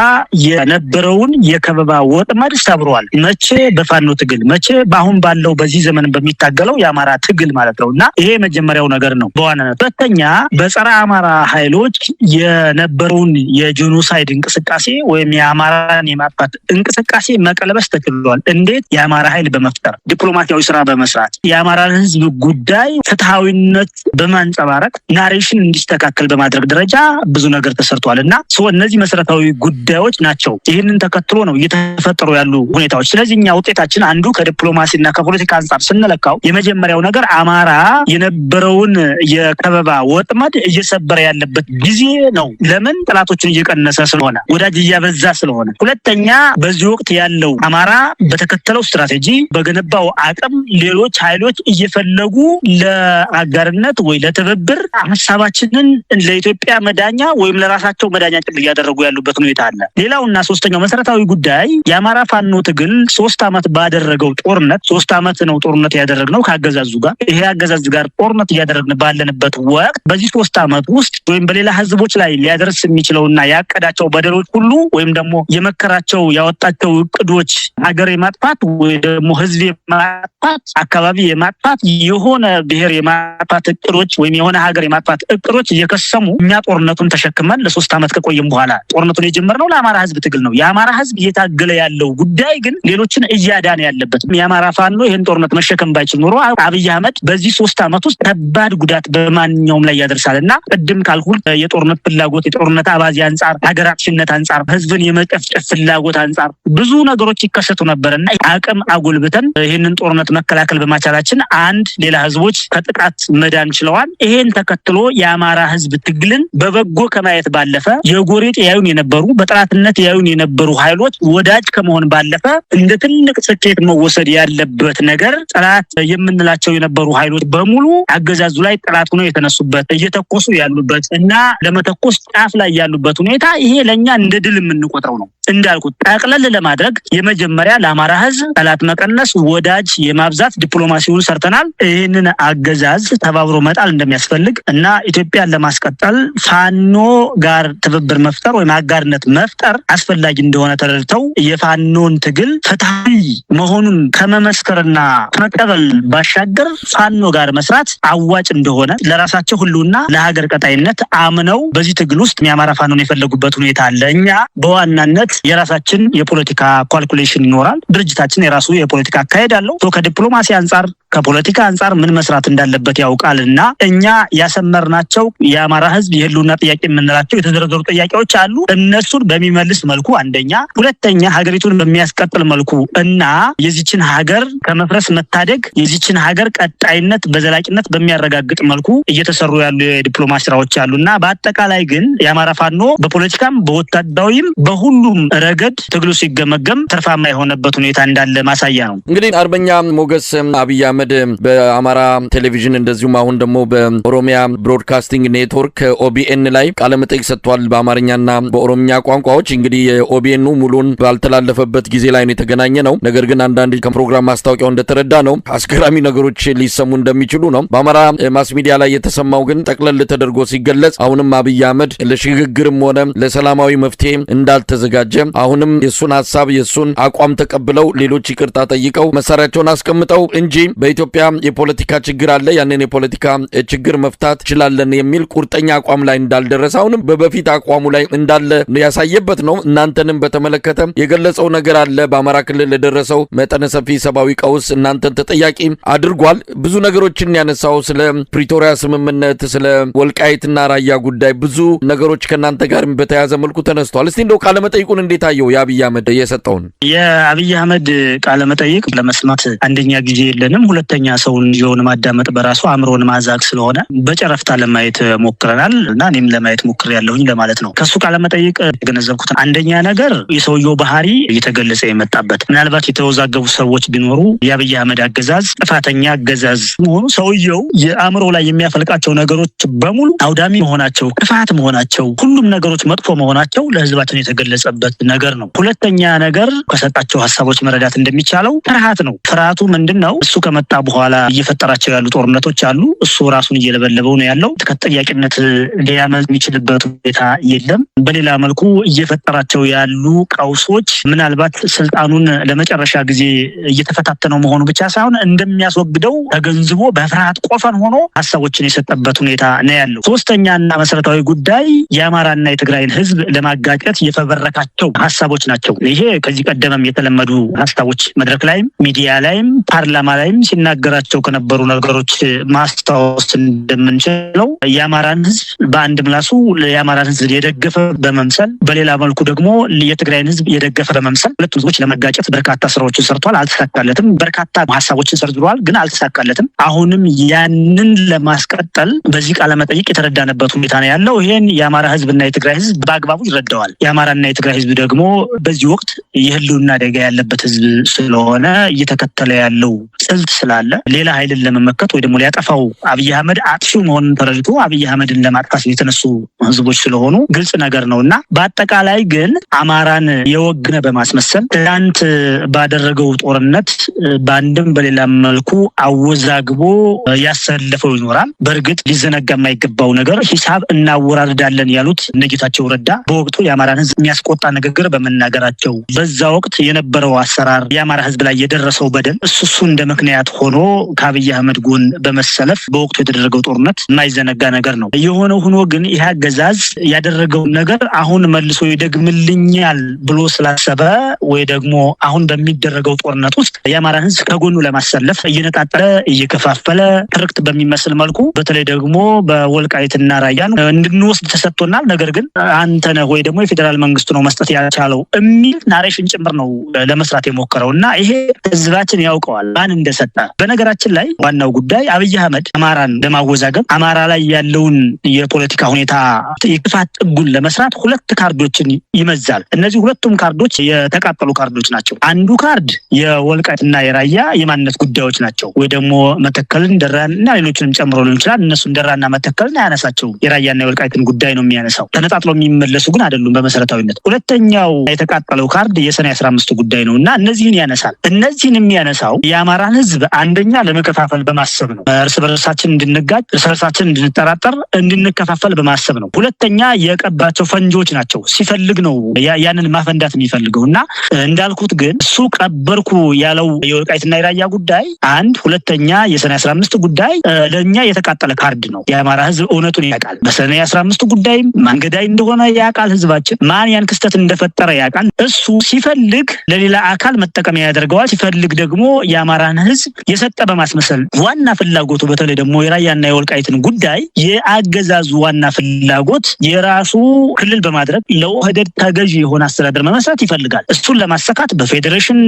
የነበረውን የከበባ ወጥመድ ሰብሯል። መቼ በፋኖ ትግል፣ መቼ በአሁን ባለው በዚህ ዘመን በሚታገለው የአማራ ትግል ማለት ነው እና ይሄ መጀመሪያው ነገር ነው በዋናነት። ሁለተኛ በጸረ አማራ ኃይሎች የነበረውን የጄኖሳይድ እንቅስቃሴ ወይም የአማራን የማጥፋት እንቅስቃሴ መቀለበስ ተችሏል። እንዴት? የአማራ ኃይል በመፍጠር ዲፕሎማሲያዊ ስራ በመስራት የአማራን ህዝብ ጉዳይ ፍትሃዊነት በማንጸባረቅ ናሬሽን እንዲስተካከል በማድረግ ደረጃ ብዙ ነገር ተሰርቷልና እነዚህ መሰረታዊ ጉዳዮች ናቸው። ይህንን ተከትሎ ነው እየተፈጠሩ ያሉ ሁኔታዎች። ስለዚህ እኛ ውጤታችን አንዱ ከዲፕሎማሲና ከፖለቲካ አንጻር ስንለካው የመጀመሪያው ነገር አማራ የነበረውን የከበባ ወጥመድ እየሰበረ ያለበት ጊዜ ነው። ለምን? ጥላቶችን እየቀነሰ ስለሆነ፣ ወዳጅ እያበዛ ስለሆነ። ሁለተኛ በዚህ ወቅት ያለው አማራ በተከተለው ስትራቴጂ በገነባው አቅም ሌሎች ኃይሎች እየፈለጉ ለአጋርነት ወይ ለትብብር ሀሳባችንን ለኢትዮጵያ መዳኛ ወይም ለራሳቸው መዳኛ ጭምር እያደረጉ ያሉበት ሁኔታ አለ። ሌላውና ሶስተኛው መሰረታዊ ጉዳይ የአማራ ፋኖ ትግል 3 ዓመት ባደረገው ጦርነት 3 ዓመት ነው ጦርነት ያደረግነው ከአገዛዙ ጋር። ይሄ አገዛዝ ጋር ጦርነት እያደረግን ባለንበት ወቅት በዚህ 3 ዓመት ውስጥ ወይም በሌላ ህዝቦች ላይ ሊያደርስ የሚችለውና ያቀዳቸው በደሎች ሁሉ ወይም ደግሞ የመከራቸው ያወጣቸው እቅዶች ሀገር የማጥፋት ወይ ደግሞ ህዝብ የማጥፋት አካባቢ የማጥፋት የሆነ ብሔር የማጥፋት እቅዶች ወይም የሆነ ሀገር የማጥፋት እቅዶች እየከሰሙ እኛ ጦርነቱን ተሸክመን ለ3 ዓመት ከቆየም በኋላ ጦርነቱን የጀመርነው ለአማራ ህዝብ ትግል ነው። የአማራ ህዝብ እየታገለ ያለው ጉዳይ ግን ሌሎችን እያዳነ ያለበት። የአማራ ፋኖ ይህን ጦርነት መሸከም ባይችል ኖሮ አብይ አህመድ በዚህ 3 ዓመት ውስጥ ከባድ ጉዳት በማንኛውም ላይ ያደርሳልና ቅድም ካልኩት የጦርነት ፍላጎት የጦርነት አባዜ አንጻር ሀገራችንነት አንጻር ህዝብን የመጨፍጨፍ ፍላጎት አንጻር ብዙ ነገሮች ይከሰቱ ነበርና አቅም አጎልብተን ይህንን ጦርነት መከላከል በማቻላችን አንድ ሌላ ህዝቦች ከጥቃት መዳን ችለዋል። ይሄን ተከትሎ የአማራ ህዝብ ትግልን በበጎ ከማየት ባለፈ የጎሬጥ ያዩን የነበሩ በጥራትነት ያዩን የነበሩ ኃይሎች ወዳጅ ከመሆን ባለፈ እንደ ትልቅ ስኬት መወሰድ ያለበት ነገር ጥላት የምንላቸው የነበሩ ኃይሎች በሙሉ አገዛዙ ላይ ጥላት ሆነው የተነሱበት እየተኮሱ ያሉበት እና ለመተኮስ ጫፍ ላይ ያሉበት ሁኔታ ይሄ ለኛ እንደ ድል የምንቆጥረው ነው። እንዳልኩት ጠቅለል ለማድረግ የመጀመሪያ ለአማራ ህዝብ ጠላት መቀነስ ወዳጅ የማብዛት ዲፕሎማሲውን ሰርተናል። ይህንን አገዛዝ ተባብሮ መጣል እንደሚያስፈልግ እና ኢትዮጵያን ለማስቀጠል ፋኖ ጋር ትብብር መፍጠር ወይም አጋርነት መፍጠር አስፈላጊ እንደሆነ ተረድተው የፋኖን ትግል ፍትሃዊ መሆኑን ከመመስከርና ከመቀበል ባሻገር ፋኖ ጋር መስራት አዋጭ እንደሆነ ለራሳቸው ሁሉና ለሀገር ቀጣይነት አምነው በዚህ ትግል ውስጥ የአማራ ፋኖን የፈለጉበት ሁኔታ አለ። እኛ በዋናነት የራሳችን የፖለቲካ ካልኩሌሽን ይኖራል። ድርጅታችን የራሱ የፖለቲካ አካሄድ አለው። ከዲፕሎማሲ አንጻር ከፖለቲካ አንጻር ምን መስራት እንዳለበት ያውቃልና እኛ ያሰመርናቸው የአማራ ህዝብ የህልውና ጥያቄ የምንላቸው የተዘረዘሩ ጥያቄዎች አሉ። እነሱን በሚመልስ መልኩ አንደኛ፣ ሁለተኛ ሀገሪቱን በሚያስቀጥል መልኩ እና የዚችን ሀገር ከመፍረስ መታደግ የዚችን ሀገር ቀጣይነት በዘላቂነት በሚያረጋግጥ መልኩ እየተሰሩ ያሉ የዲፕሎማሲ ስራዎች አሉና በአጠቃላይ ግን የአማራ ፋኖ በፖለቲካም በወታደራዊም በሁሉም ረገድ ትግሉ ሲገመገም ትርፋማ የሆነበት ሁኔታ እንዳለ ማሳያ ነው። እንግዲህ አርበኛ ሞገስ አብይ አህመድ በአማራ ቴሌቪዥን እንደዚሁም አሁን ደግሞ በኦሮሚያ ብሮድካስቲንግ ኔትወርክ ኦቢኤን ላይ ቃለ መጠይቅ ሰጥቷል በአማርኛና በኦሮምኛ ቋንቋዎች። እንግዲህ የኦቢኤኑ ሙሉን ባልተላለፈበት ጊዜ ላይ ነው የተገናኘ ነው። ነገር ግን አንዳንድ ከፕሮግራም ማስታወቂያው እንደተረዳ ነው አስገራሚ ነገሮች ሊሰሙ እንደሚችሉ ነው። በአማራ ማስ ሚዲያ ላይ የተሰማው ግን ጠቅለል ተደርጎ ሲገለጽ አሁንም አብይ አህመድ ለሽግግርም ሆነ ለሰላማዊ መፍትሄ እንዳልተዘጋጀ አሁንም የሱን ሐሳብ የሱን አቋም ተቀብለው ሌሎች ይቅርታ ጠይቀው መሳሪያቸውን አስቀምጠው እንጂ በኢትዮጵያ የፖለቲካ ችግር አለ ያንን የፖለቲካ ችግር መፍታት ይችላልን የሚል ቁርጠኛ አቋም ላይ እንዳልደረሰ አሁንም በበፊት አቋሙ ላይ እንዳለ ያሳየበት ነው። እናንተንም በተመለከተ የገለጸው ነገር አለ። በአማራ ክልል ለደረሰው መጠነ ሰፊ ሰብአዊ ቀውስ እናንተን ተጠያቂ አድርጓል። ብዙ ነገሮችን ያነሳው ስለ ፕሪቶሪያ ስምምነት፣ ስለ ወልቃይትና ራያ ጉዳይ ብዙ ነገሮች ከናንተ ጋር በተያያዘ መልኩ ተነስቷል። እስቲ እንደው ቃለ መጠይቁን እንዴት አየው? የአብይ አህመድ የሰጠውን የአብይ አህመድ ቃለ መጠይቅ ለመስማት አንደኛ ጊዜ የለንም፣ ሁለተኛ ሰውን ይዘውን ማዳመጥ በራሱ አእምሮን ማዛግ ስለሆነ በጨረፍታ ለማየት ሞክረናል እና እኔም ለማየት ሞክሬያለሁኝ ለማለት ነው። ከሱ ቃለ መጠይቅ የገነዘብኩት አንደኛ ነገር የሰውየው ባህሪ እየተገለጸ የመጣበት ምናልባት የተወዛገቡ ሰዎች ቢኖሩ የአብይ አህመድ አገዛዝ ጥፋተኛ አገዛዝ መሆኑ ሰውየው የአእምሮ ላይ የሚያፈልቃቸው ነገሮች በሙሉ አውዳሚ መሆናቸው፣ ክፋት መሆናቸው፣ ሁሉም ነገሮች መጥፎ መሆናቸው ለህዝባችን የተገለጸበት ነገር ነው። ሁለተኛ ነገር ከሰጣቸው ሀሳቦች መረዳት እንደሚቻለው ፍርሃት ነው። ፍርሃቱ ምንድነው? እሱ ከመጣ በኋላ እየፈጠራቸው ያሉ ጦርነቶች አሉ። እሱ ራሱን እየለበለበው ነው ያለው። ከተጠያቂነት ሊያመልጥ የሚችልበት ሁኔታ የለም። በሌላ መልኩ እየፈጠራቸው ያሉ ቀውሶች ምናልባት ስልጣኑን ለመጨረሻ ጊዜ እየተፈታተነው መሆኑ ብቻ ሳይሆን እንደሚያስወግደው ተገንዝቦ በፍርሃት ቆፈን ሆኖ ሀሳቦችን የሰጠበት ሁኔታ ነው ያለው። ሶስተኛና መሰረታዊ ጉዳይ የአማራና የትግራይን ህዝብ ለማጋጨት የፈበረካቸው ሀሳቦች ናቸው። ይሄ ከዚህ ቀደምም የተለመዱ ሀሳቦች መድረክ ላይም ሚዲያ ላይም ፓርላማ ላይም ሲናገራቸው ከነበሩ ነገሮች ማስታወስ እንደምንችለው የአማራን ህዝብ በአንድ ምላሱ የአማራን ህዝብ የደገፈ በመምሰል በሌላ መልኩ ደግሞ የትግራይን ህዝብ የደገፈ በመምሰል ሁለቱም ህዝቦች ለመጋጨት በርካታ ስራዎችን ሰርቷል። አልተሳካለትም። በርካታ ሀሳቦችን ሰርቷል፣ ግን አልተሳካለትም። አሁንም ያንን ለማስቀጠል በዚህ ቃለ መጠይቅ የተረዳንበት ሁኔታ ነው ያለው። ይሄን የአማራ ህዝብና የትግራይ ህዝብ በአግባቡ ይረዳዋል። የአማራና የትግራይ ህዝብ ደግሞ በዚህ ወቅት የህልውና አደጋ ያለበት ህዝብ ስለሆነ እየተከተለ ያለው ስልት ስላለ ሌላ ኃይልን ለመመከት ወይ ደግሞ ሊያጠፋው አብይ አህመድ አጥፊው መሆኑን ተረድቶ አብይ አህመድን ለማጥፋት የተነሱ ህዝቦች ስለሆኑ ግልጽ ነገር ነውና በአጠቃላይ ግን አማራን የወገነ በማስመሰል ትናንት ባደረገው ጦርነት በአንድም በሌላ መልኩ አወዛግቦ ያሰለፈው ይኖራል። በእርግጥ ሊዘነጋ የማይገባው ነገር ሂሳብ እናወራርዳለን ያሉት እነ ጌታቸው ረዳ በወቅቱ የአማራን ህዝብ የሚያስቆጣ ንግግር በመናገራቸው በዛ ወቅት የነበረው አሰራር የአማራ ህዝብ ላይ የደረሰው በደል እሱ እንደ ምክንያት ሆኖ ከአብይ አህመድ ጎን በመሰለፍ በወቅቱ የተደረገው ጦርነት የማይዘነጋ ነገር ነው። የሆነው ሆኖ ግን ይህ አገዛዝ ያደረገውን ነገር አሁን መልሶ ይደግምልኛል ብሎ ስላሰበ ወይ ደግሞ አሁን በሚደረገው ጦርነት ውስጥ የአማራን ህዝብ ከጎኑ ለማሰለፍ እየነጣጠረ እየከፋፈለ ትርክት በሚመስል መልኩ በተለይ ደግሞ በወልቃይትና ራያን እንድንወስድ ተሰጥቶናል፣ ነገር ግን አንተ ነህ ወይ ደግሞ የፌዴራል መንግስቱ ነው መስጠት ያልቻለው የሚል ናሬሽን ጭምር ነው ለመስራት የሞከረው እና ይሄ ህዝባችን ያውቀዋል ማን እንደሰጠ። በነገራችን ላይ ዋናው ጉዳይ አብይ አህመድ አማራን ለማወዛገብ አማራ ላይ ያለውን የፖለቲካ ሁኔታ የክፋት ጥጉን ለመስራት ሁለት ካርዶችን ይመዛል። እነዚህ ሁለቱም ካርዶች የተቃጠሉ ካርዶች ናቸው። አንዱ ካርድ የወልቃይትና የራያ የማንነት ጉዳዮች ናቸው፣ ወይ ደግሞ መተከልን፣ ደራን እና ሌሎችንም ጨምሮ ሊሆን ይችላል። እነሱን ደራና መተከልን አያነሳቸውም። የራያና የወልቃይትን ጉዳይ ነው የሚያነሳው። ተነጣጥለው የሚመለሱ ግን አይደሉም በመሰረታዊነት። ሁለተኛው የተቃጠለው ካርድ የሰኔ 15 ጉዳይ ነው እና እነዚህን ያነሳል። እነዚህን የሚያነሳው የአማራን ህዝብ አንደኛ ለመከፋፈል በማሰብ ነው። እርስ በርሳችን እንድንጋጭ፣ እርስ በርሳችን እንድንጠራጠር፣ እንድንከፋፈል በማሰብ ነው። ሁለተኛ የቀባቸው ፈንጆች ናቸው። ሲፈልግ ነው ያንን ማፈንዳት የሚፈልገው እና እንዳልኩት ግን እሱ ቀበርኩ ያለው የወልቃይትና የራያ ጉዳይ አንድ፣ ሁለተኛ የሰኔ 15 ጉዳይ ለኛ የተቃጠለ ካርድ ነው። የአማራ ህዝብ እውነቱን ያውቃል። በሰኔ 15 ጉዳይ ማንገዳይ እንደሆነ ያውቃል። ህዝባችን ማን ያን ክስተት እንደፈጠረ ያውቃል። እሱ ሲፈልግ ለሌላ አካል መጠቀሚያ ያደርገዋል። ሲፈልግ ደግሞ የአማራን ህዝብ የሰጠ በማስመሰል ዋና ፍላጎቱ በተለይ ደግሞ የራያና የወልቃይትን ጉዳይ የአገዛዙ ዋና ፍላጎት የራሱ ክልል በማድረግ ለኦህዴድ ተገዥ የሆነ አስተዳደር መመስረት ይፈልጋል። እሱን ለማሳካት በፌዴሬሽን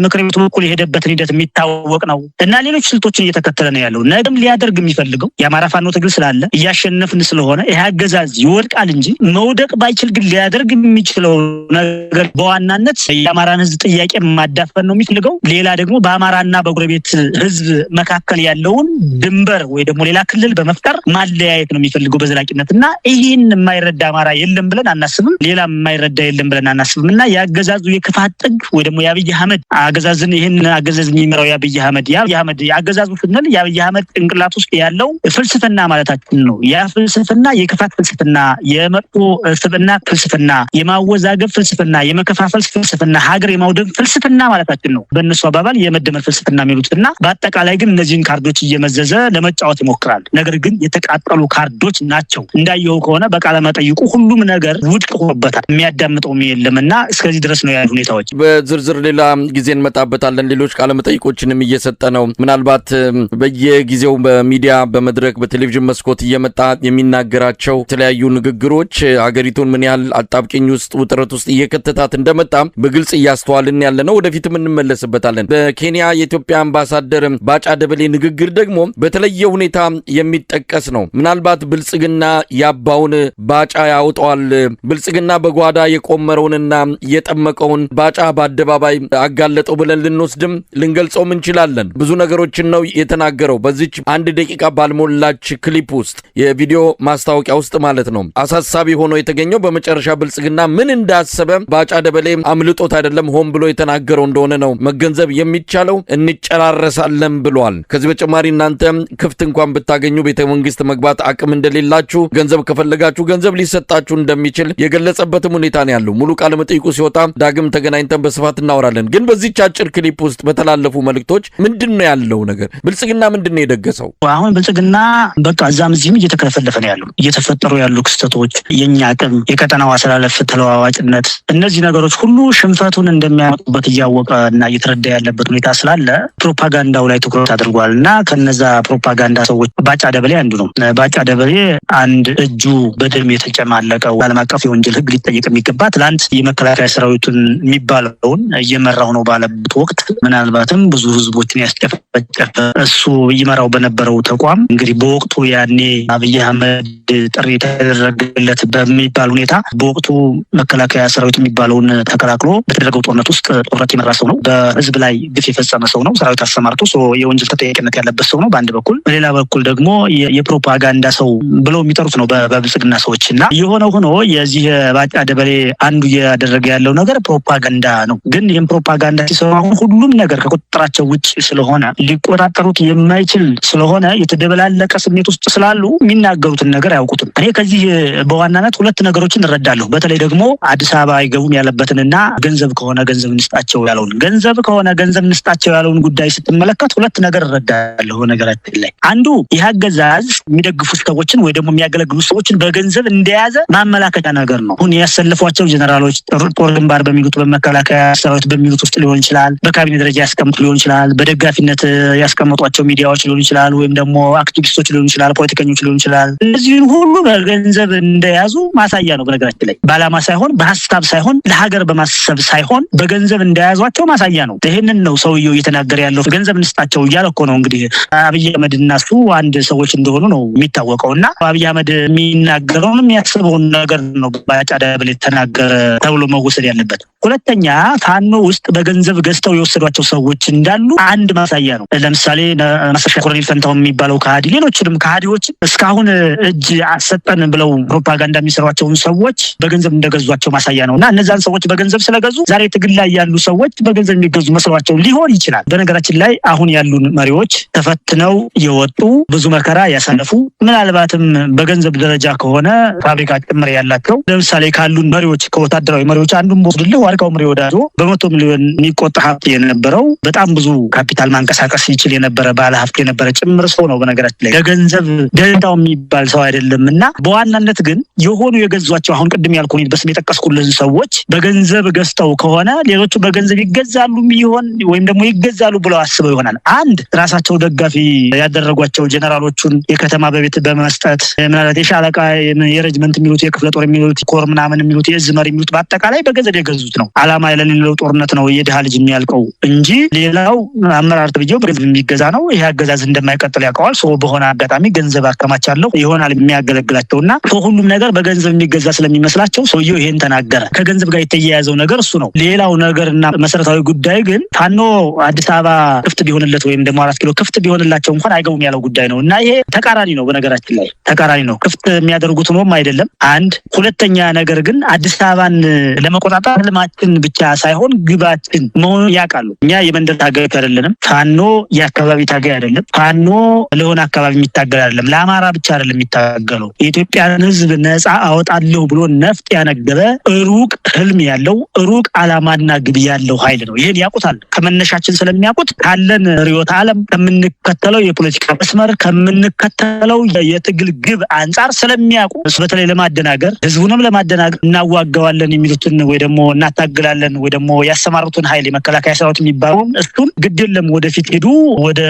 ምክር ቤቱ በኩል የሄደበትን ሂደት የሚታወቅ ነው እና ሌሎች ስልቶችን እየተከተለ ነው ያለው። ነገም ሊያደርግ የሚፈልገው የአማራ ፋኖ ትግል ስላለ እያሸነፍን ስለሆነ ይህ አገዛዝ ይወድቃል እንጂ መውደቅ ባይችል ግን ሊያደርግ የሚችለው ነገር በዋናነት የአማራን ህዝብ ጥያቄ ማዳፈን ነው የሚፈልገው። ሌላ ደግሞ በአማራና በጎረቤት ህዝብ መካከል ያለውን ድንበር ወይ ደግሞ ሌላ ክልል በመፍጠር ማለያየት ነው የሚፈልገው በዘላቂነት እና ይህን የማይረዳ አማራ የለም ብለን አናስብም። ሌላ የማይረዳ የለም ብለን አናስብም እና የአገዛዙ የክፋት ጥግ ወይ ደግሞ የአብይ አህመድ አገዛዝን ይህን አገዛዝ የሚመራው የአብይ አህመድ የአገዛዙ ስንል የአብይ አህመድ ጭንቅላት ውስጥ ያለው ፍልስፍና ማለታችን ነው። ያ ፍልስፍና የክፋት ፍልስፍና፣ የመጥፎ ስብዕና ፍልስፍና፣ የማወዛገብ ፍልስፍና፣ የመከፋፈል ፍልስፍና፣ ሀገር የማውደም ፍልስፍና ማለታችን ነው። በእነሱ አባባል የመደመር ፍልስፍና የሚሉትና በአጠቃላይ ግን እነዚህን ካርዶች እየመዘዘ ለመጫወት ይሞክራል። ነገር ግን የተቃጠሉ ካርዶች ናቸው። እንዳየው ከሆነ በቃለ መጠይቁ ሁሉም ነገር ውድቅ ሆኖበታል። የሚያዳምጠው የለምና እስከዚህ ድረስ ነው ያሉ ሁኔታዎች። በዝርዝር ሌላ ጊዜ እንመጣበታለን። ሌሎች ቃለ መጠይቆችንም እየሰጠ ነው። ምናልባት በየጊዜው በሚዲያ በመድረክ በቴሌቪዥን መስኮት እየመጣ የሚናገራቸው የተለያዩ ንግግሮች ሀገሪቱን ምን ያህል አጣብቂኝ ውስጥ ውጥረት ውስጥ እየከተታት እንደመጣ በግልጽ እያስተዋልን ያለ ነው። ወደፊትም እንመለስበታለን። በኬንያ የኢትዮጵያ አምባሳደር ባጫ ደበሌ ንግግር ደግሞ በተለየ ሁኔታ የሚጠቀስ ነው። ምናልባት ብልጽግና ያባውን ባጫ ያውጣዋል፣ ብልጽግና በጓዳ የቆመረውንና የጠመቀውን ባጫ በአደባባይ አጋለጠው ብለን ልንወስድም ልንገልጸውም እንችላለን። ብዙ ነገሮችን ነው የተናገረው በዚች 1 ደቂቃ ባልሞላች ክሊፕ ውስጥ የቪዲዮ ማስታወቂያ ውስጥ ማለት ነው። አሳሳቢ ሆኖ የተገኘው በመጨረሻ ብልጽግና ምን እንዳሰበ ባጫ ደበሌ አምልጦት አይደለም ሆን ብሎ የተናገረው እንደሆነ ነው መገንዘብ የሚቻለው። እንጨራረሳለን ብሏል። ከዚህ በተጨማሪ እናንተ ክፍት እንኳን ብታገኙ ቤተ መንግስት መግባት አቅም እንደሌላችሁ፣ ገንዘብ ከፈለጋችሁ ገንዘብ ሊሰጣችሁ እንደሚችል የገለጸበትም ሁኔታ ነው ያለው። ሙሉ ቃለ መጠይቁ ሲወጣ ዳግም ተገናኝተን በስፋት እናወራለን። ግን በዚህች አጭር ክሊፕ ውስጥ በተላለፉ መልእክቶች ምንድነው ያለው ነገር? ብልጽግና ምንድነው የደገሰው? አሁን ብልጽግና በቃ እዛም እዚህም እየተከለፈለፈ ነው ያለው። እየተፈጠሩ ያሉ ክስተቶች፣ የኛ አቅም፣ የቀጠናው አሰላለፍ ተለዋዋጭነት፣ እነዚህ ነገሮች ሁሉ ሽንፈቱን እንደሚያመጡበት እያወቀ እና እየተረዳ ያለበት ሁኔታ ስላለ ስላለ ፕሮፓጋንዳው ላይ ትኩረት አድርጓል እና ከነዛ ፕሮፓጋንዳ ሰዎች ባጫ ደበሌ አንዱ ነው። ባጫ ደበሌ አንድ እጁ በደም የተጨማለቀው ዓለም አቀፍ የወንጀል ሕግ ሊጠየቅ የሚገባ ትላንት የመከላከያ ሰራዊቱን የሚባለውን እየመራው ነው ባለበት ወቅት ምናልባትም ብዙ ህዝቦችን ያስጨፈጨፈ እሱ ይመራው በነበረው ተቋም እንግዲህ በወቅቱ ያኔ አብይ አህመድ ጥሪ ተደረገለት በሚባል ሁኔታ በወቅቱ መከላከያ ሰራዊት የሚባለውን ተከላክሎ በተደረገው ጦርነት ውስጥ ጦርነት የመራ ሰው ነው። በህዝብ ላይ ግፍ የፈጸመ ሰው ነው። ሰራዊት አሰማርቶ የወንጀል ተጠያቂነት ያለበት ሰው ነው በአንድ በኩል፣ በሌላ በኩል ደግሞ የፕሮፓጋንዳ ሰው ብለው የሚጠሩት ነው በብልጽግና ሰዎች እና የሆነ ሆኖ የዚህ ባጫ ደበሌ አንዱ እያደረገ ያለው ነገር ፕሮፓጋንዳ ነው። ግን ይህም ፕሮፓጋንዳ ሲሰሩ አሁን ሁሉም ነገር ከቁጥጥራቸው ውጭ ስለሆነ ሊቆጣጠሩት የማይችል ስለሆነ የተደበላለቀ ስሜት ውስጥ ስላሉ የሚናገሩትን ነገር አያውቁትም። እኔ ከዚህ በዋናነት ሁለት ነገሮችን እረዳለሁ። በተለይ ደግሞ አዲስ አበባ አይገቡም ያለበትንና ገንዘብ ከሆነ ገንዘብ እንስጣቸው ያለውን ገንዘብ እንስጣቸው ያለውን ጉዳይ ስትመለከት ሁለት ነገር እረዳለሁ። ነገራችን ላይ አንዱ ይህ አገዛዝ የሚደግፉ ሰዎችን ወይ ደግሞ የሚያገለግሉ ሰዎችን በገንዘብ እንደያዘ ማመላከቻ ነገር ነው። አሁን ያሰልፏቸው ጀነራሎች ጦር ግንባር በሚሉት በመከላከያ ሰራዊት በሚሉት ውስጥ ሊሆን ይችላል፣ በካቢኔ ደረጃ ያስቀምጡ ሊሆን ይችላል፣ በደጋፊነት ያስቀምጧቸው ሚዲያዎች ሊሆን ይችላል፣ ወይም ደግሞ አክቲቪስቶች ሊሆን ይችላል፣ ፖለቲከኞች ሊሆን ይችላል። እነዚህን ሁሉ በገንዘብ እንደያዙ ማሳያ ነው። በነገራችን ላይ በዓላማ ሳይሆን በሀሳብ ሳይሆን ለሀገር በማሰብ ሳይሆን በገንዘብ እንደያዟቸው ማሳያ ነው። ይህንን ነው ሰውየው እየተናገረ ያለው። ገንዘብ እንስጣቸው እያለ እኮ ነው። እንግዲህ አብይ አህመድ እና እሱ አንድ ሰዎች እንደሆኑ ነው የሚታወቀው እና አብይ አህመድ የሚናገረውን የሚያስበውን ነገር ነው ባጫ ደበሌ ተናገረ ተብሎ መወሰድ ያለበት። ሁለተኛ ፋኖ ውስጥ በገንዘብ ገዝተው የወሰዷቸው ሰዎች እንዳሉ አንድ ማሳያ ነው። ለምሳሌ ማስተርሻ ኮሎኔል ፈንታውን የሚባለው ከሃዲ፣ ሌሎችንም ከሃዲዎች እስካሁን እጅ አሰጠን ብለው ፕሮፓጋንዳ የሚሰሯቸውን ሰዎች በገንዘብ እንደገዟቸው ማሳያ ነው እና እነዛን ሰዎች በገንዘብ ስለገዙ ዛሬ ትግል ላይ ያሉ ሰዎች በገንዘብ የሚገዙ መስሏቸው ሊሆን ይችላል። በነገራችን ላይ አሁን ያሉን መሪዎች ተፈትነው የወጡ ብዙ መከራ ያሳለፉ ምናልባትም በገንዘብ ደረጃ ከሆነ ፋብሪካ ጭምር ያላቸው ለምሳሌ ካሉን መሪዎች ከወታደራዊ መሪዎች አንዱን ወስድልህ ዋርካው ምሪ ወዳጆ በመቶ ሚሊዮን የሚቆጠር ሀብት የነበረው በጣም ብዙ ካፒታል ማንቀሳቀስ ይችል የነበረ ባለ ሀብት የነበረ ጭምር ሰው ነው። በነገራችን ላይ ለገንዘብ ደንታው የሚባል ሰው አይደለም እና በዋናነት ግን የሆኑ የገዟቸው አሁን ቅድም ያልኩኝ በስም የጠቀስኩልን ሰዎች በገንዘብ ገዝተው ከሆነ ሌሎቹ በገንዘብ ይገዛሉ ይሆን ወይም ደግሞ ይገዛሉ ብለው አስበው ይሆናል። አንድ ራሳቸው ደጋፊ ያደረጓቸው ጀነራሎቹን የከተማ በቤት በመስጠት ምናልባት የሻለቃ የሬጅመንት የሚሉት የክፍለ ጦር የሚሉት ኮር ምናምን የሚሉት የእዝ መሪ የሚሉት በአጠቃላይ በገንዘብ የገዙት ነው። አላማ የሌለው ጦርነት ነው የድሃ ልጅ የሚያልቀው እንጂ ሌላው አመራር ተብዬው በገንዘብ የሚገዛ ነው። ይሄ አገዛዝ እንደማይቀጥል ያውቀዋል። ሰው በሆነ አጋጣሚ ገንዘብ አከማቻለሁ ይሆናል የሚያገለግላቸውና ሁሉም ነገር በገንዘብ የሚገዛ ስለሚመስላቸው ሰውየው ይሄን ተናገረ። ከገንዘብ ጋር የተያያዘው ነገር እሱ ነው። ሌላው ነገርና መሰረታዊ ጉዳይ ግን ፋኖ አዲስ አበባ ክፍት ቢሆንለት ወይም ደግሞ 4 ኪሎ ክፍት ቢሆንላቸው እንኳን አይገቡም ያለው ጉዳይ ነው እና ይሄ ተቃራኒ ነው። በነገራችን ላይ ተቃራኒ ነው። ክፍት የሚያደርጉት ነውም አይደለም። አንድ ሁለተኛ ነገር ግን አዲስ አበባን ለመቆጣጠር ልማችን ብቻ ሳይሆን ግባችን መሆኑን ያውቃሉ። እኛ የመንደር ታጋይ አይደለንም። ፋኖ የአካባቢ ታጋይ አይደለም። ፋኖ ለሆነ አካባቢ የሚታገል አይደለም። ለአማራ ብቻ አይደለም የሚታገለው። የኢትዮጵያን ሕዝብ ነፃ አወጣለሁ ብሎ ነፍጥ ያነገበ ሩቅ ህልም ያለው ሩቅ አላማና ግብ ያለው ኃይል ነው። ይሄን ያውቁታል። ከመነሻችን ስለሚያውቁት ካለን ርዕዮተ ዓለም ከምንከተለው የፖለቲካ መስመር ከምንከተለው የትግል ግብ አንጻር ስለሚያውቁ በተለይ ለማደናገር ህዝቡንም ለማደናገር እናዋጋዋለን የሚሉትን ወይ ደግሞ እናታግላለን ወይ ደግሞ ያሰማሩትን ኃይል የመከላከያ ሰራዊት የሚባለውን እሱን ግድ የለም ወደፊት ሄዱ ወደ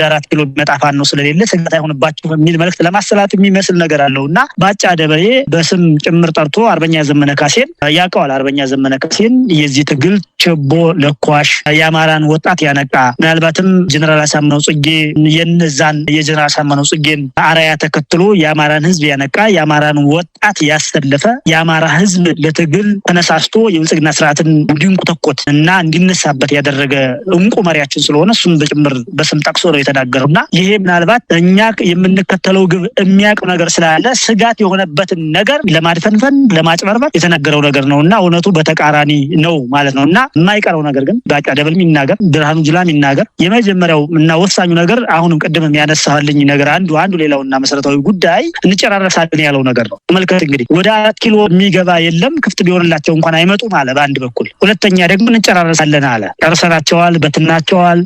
4 ኪሎ መጣፋን ነው ስለሌለ ስጋት አይሆንባችሁ የሚል መልእክት ለማስተላለፍ የሚመስል ነገር አለውና ባጫ ደበሌ በስም ጭምር ጠርቶ አርበኛ ዘመነ ካሴን ያውቀዋል። አርበኛ ዘመነ ካሴን የዚህ ትግል ችቦ ለኳሽ የአማራን ወጣት ያነቃ ምናልባትም ጀነራል አሳምነው ጽጌ የነዛን የጀነራል አሳምነው ጽጌን አራያ ተከትሎ የአማራን ህዝብ ያነቃ የአማራን ወጣት ያሰለፈ የአማራ ህዝብ ለትግል ተነሳስቶ የብልጽግና ስርዓትን እንዲንቆተቆት እና እንዲነሳበት ያደረገ እንቁ መሪያችን ስለሆነ እሱን በጭምር በስም ጠቅሶ ነው የተናገረውና ይሄ ምናልባት እኛ የምንከተለው ግብ የሚያውቀው ነገር ስላለ ስጋት የሆነበትን ነገር ለማድፈንፈን ለማጭበርበር የተነገረው ነገር ነውና እውነቱ በተቃራኒ ነው ማለት ነውና የማይቀረው ነገር ግን ባጫ ደበሌ የሚናገር ብርሃኑ ጁላ የሚናገር የመጀመሪያው እና ወሳኙ ነገር አሁንም ቅድም የሚያነሳልኝ ነገር አንዱ ሌላውና መሰረታዊ ጉዳይ እንጨራረሳለን ያለው ነገር ነው። ተመልከት እንግዲህ ወደ 4 ኪሎ የሚገባ የለም ክፍት ቢሆንላቸው እንኳን አይመጡም አለ በአንድ በኩል። ሁለተኛ ደግሞ እንጨራረሳለን አለ። ጨርሰናቸዋል፣ በትናቸዋል።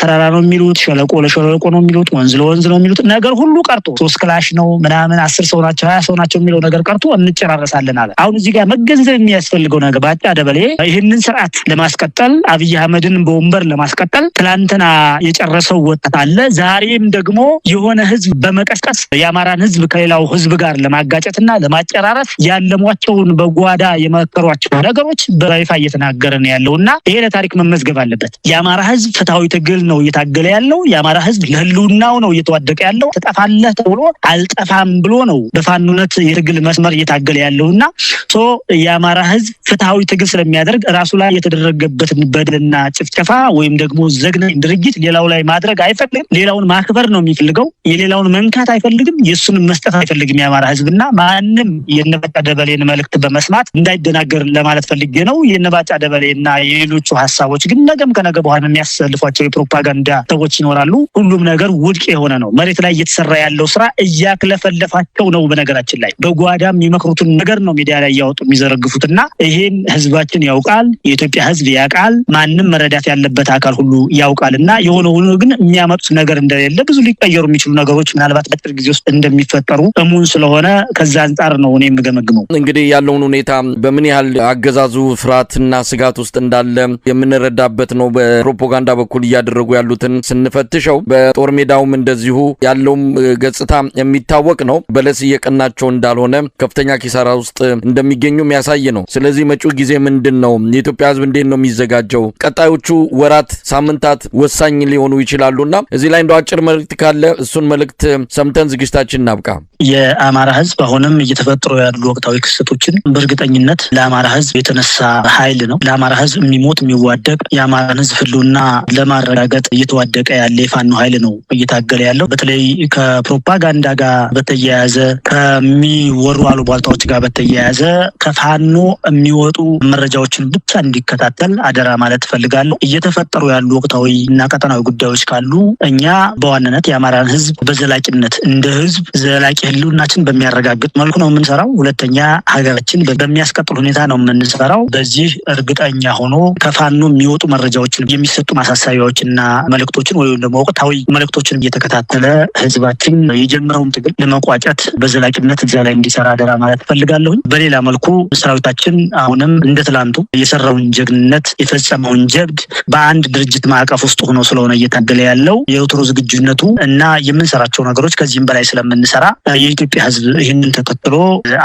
ተራራ ነው የሚሉት፣ ሸለቆ ለሸለቆ ነው የሚሉት፣ ወንዝ ለወንዝ ነው የሚሉት ነገር ሁሉ ቀርቶ 3 ክላሽ ነው ምናምን 10 ሰው ናቸው 20 ሰው ናቸው የሚለው ነገር ቀርቶ እንጨራረሳለን አለ። አሁን እዚህ ጋር መገንዘብ የሚያስፈልገው ነገር ባጫ ደበሌ ይህንን ስርዓት ለማስቀጠል አብይ አህመድን በወንበር ለማስቀጠል ትላንትና የጨረሰው ወጣት አለ። ዛሬም ደግሞ የሆነ ህዝብ በመቀስቀስ የአማራን ህዝብ ከሌላው ህዝብ ጋር ለማጋጨትና ለማጨራረስ ያለሟቸውን በጓዳ የመከሯቸው ነገሮች በይፋ እየተናገረ ነው ያለውና ይሄ ለታሪክ መመዝገብ አለበት። የአማራ ህዝብ ፍትሃዊ ትግል ነው እየታገለ ያለው። የአማራ ህዝብ ለህልውናው ነው እየተዋደቀ ያለው። ተጠፋለህ ተብሎ አልጠፋም ብሎ ነው በፋኖነት የትግል መስመር እየታገለ ያለውና የአማራ ህዝብ ፍትሃዊ ትግል ስለሚያደርግ ራሱ ላይ የተደረገበትን በደልና ጭፍጨፋ ወይም ደግሞ ዘግናኝ ድርጊት ሌላው ላይ ማድረግ አይፈልግም። ሌላውን ማክበር ነው የሚፈልገው። የሌላውን መንካት አይፈልግም። የሱን መስጠት አይፈልግም የአማራ ህዝብና ማንም የነባጫ ደበሌን መልእክት በመስማት እንዳይደናገር ለማለት ፈልጌ ነው። የነባጫ ደበሌና የሌሎቹ ሐሳቦች ግን ነገም ከነገ በኋላ የሚያሰልፏቸው የፕሮፓጋንዳ ሰዎች ይኖራሉ። ሁሉም ነገር ውድቅ የሆነ ነው። መሬት ላይ እየተሰራ ያለው ስራ እያክለፈለፋቸው ነው። በነገራችን ላይ በጓዳም የሚመክሩትን ነገር ነው ሚዲያ ላይ ያወጡ የሚዘረግፉትና ይሄን ህዝባችን ያውቃል። የኢትዮጵያ ህዝብ ያውቃል። ማንም መረዳት ያለበት አካል ሁሉ ያውቃልና የሆነ ሆኖ ግን የሚያመጡት ነገር እንደሌለ ብዙ ሊቀየሩ የሚችሉ ነገሮች ምናልባት በጥቂት ጊዜ ውስጥ እንደሚፈጠሩ እሙን ስለሆነ ከዛ አንጻር ነው እኔ የምገመግመው። እንግዲህ ያለውን ሁኔታ በምን ያህል አገዛዙ ፍርሃትና ስጋት ውስጥ እንዳለ የምንረዳበት ነው። በፕሮፓጋንዳ በኩል እያደረጉ ያሉትን ስንፈትሸው በጦር ሜዳውም እንደዚሁ ያለውም ገጽታ የሚታወቅ ነው። በለስ እየቀናቸው እንዳልሆነ ከፍተኛ ኪሳራ ውስጥ እንደሚገኙ የሚያሳይ ነው። ስለዚህ መጪው ጊዜ ምንድን ነው? የኢትዮጵያ ህዝብ እንዴት ነው የሚዘጋጀው? ቀጣዮቹ ወራት፣ ሳምንታት ወሳኝ ሊሆኑ ይችላሉና እዚህ ላይ እንደው አጭር መልእክት ካለ እሱን መልእክት ሰምተን ዝግጅታችን እናብቃ። የአማራ ህዝብ አሁንም እየተፈጠሩ ያሉ ወቅታዊ ክስተቶችን በእርግጠኝነት ለአማራ ህዝብ የተነሳ ኃይል ነው። ለአማራ ህዝብ የሚሞት የሚዋደቅ የአማራን ህዝብ ህልውና ለማረጋገጥ እየተዋደቀ ያለ የፋኖ ኃይል ነው እየታገለ ያለው። በተለይ ከፕሮፓጋንዳ ጋር በተያያዘ ከሚወሩ አሉባልታዎች ጋር በተያያዘ ከፋኖ የሚወጡ መረጃዎችን ብቻ እንዲከታተል አደራ ማለት ፈልጋለሁ። እየተፈጠሩ ያሉ ወቅታዊ እና ቀጠናዊ ጉዳዮች ካሉ እኛ በዋናነት የአማራን ህዝብ በዘላቂነት እንደ ህዝብ ዘላቂ ህልውናችን በሚያረጋግጥ መልኩ ነው የምንሰራው። ሁለተኛ ሀገራችን በሚያስቀጥል ሁኔታ ነው የምንሰራው። በዚህ እርግጠኛ ሆኖ ከፋኖ የሚወጡ መረጃዎችን የሚሰጡ ማሳሰቢያዎችና መልእክቶችን ወይም ደግሞ ወቅታዊ መልእክቶችን እየተከታተለ ህዝባችን የጀመረውን ትግል ለመቋጨት በዘላቂነት እዛ ላይ እንዲሰራ አደራ ማለት ፈልጋለሁ። በሌላ መልኩ ሰራዊታችን አሁንም እንደ ትላንቱ የሰራውን ጀግንነት የፈጸመውን ጀብድ በአንድ ድርጅት ማዕቀፍ ውስጥ ሆኖ ስለሆነ እየታገለ ያለው የወትሮ ዝግጁነቱ እና የምንሰራቸው ነገሮች ከዚህም በላይ ስለምንሰራ የኢትዮጵያ ህዝብ ይህንን ተከትሎ